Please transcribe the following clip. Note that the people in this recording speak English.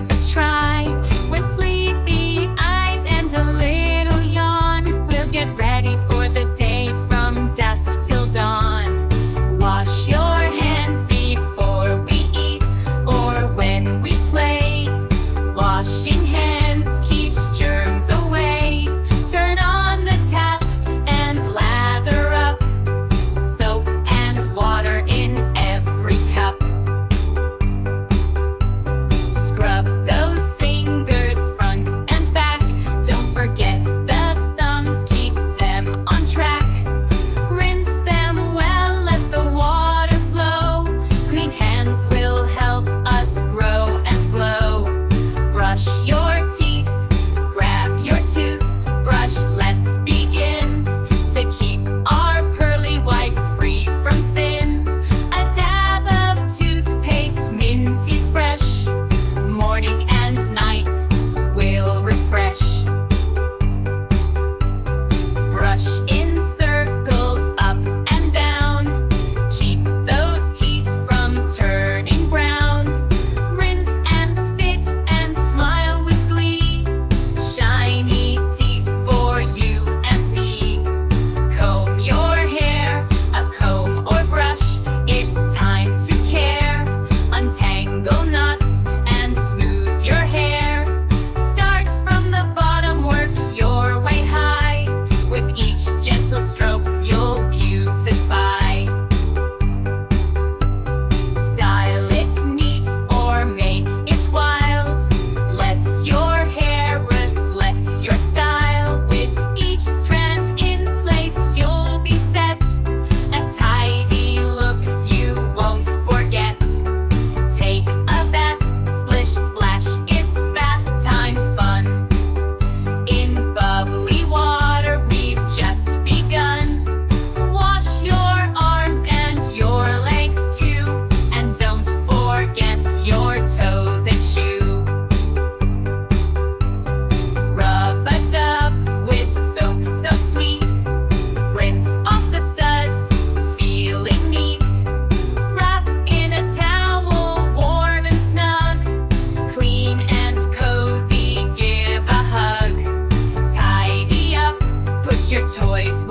give a try. With sleepy eyes and a little yawn, we'll get ready for the day from dusk till dawn. Wash your hands before we eat or when we play. Washing hands keeps germs away. Turn on the tap and lather up. Soap and water in every cup. Scrub those fingers front and back. Don't forget the thumbs, keep them on track. Rinse them well, let the water flow. Clean hands will help us grow and glow. Brush your teeth, grab your toothbrush, let's begin to keep our pearly whites free from sin. A dab of toothpaste, minty fresh, morning and night will refresh. Brush in circles up and down, keep those teeth from turning brown. Rinse and spit and smile with glee. Shiny teeth for you and me. Comb your hair, a comb or brush. It's time to care. Untangle knots and smooth your hair. Start from the bottom, work your way high. With each gentle stroke, you'll beautify. Style it neat or make it wild. Let your hair reflect your style. With each strand in place, you'll be set. A tidy look you won't forget. Take a bath, splish splash, it's bath time fun. In bubbly water, we've just begun. Wash your arms and your legs too, and don't forget your toes and shoe. Rub a dub with soap so sweet. Rinse off the suds, feeling neat. Wrap in a towel, warm and snug. Clean and cozy, give a hug. Tidy up, put your toys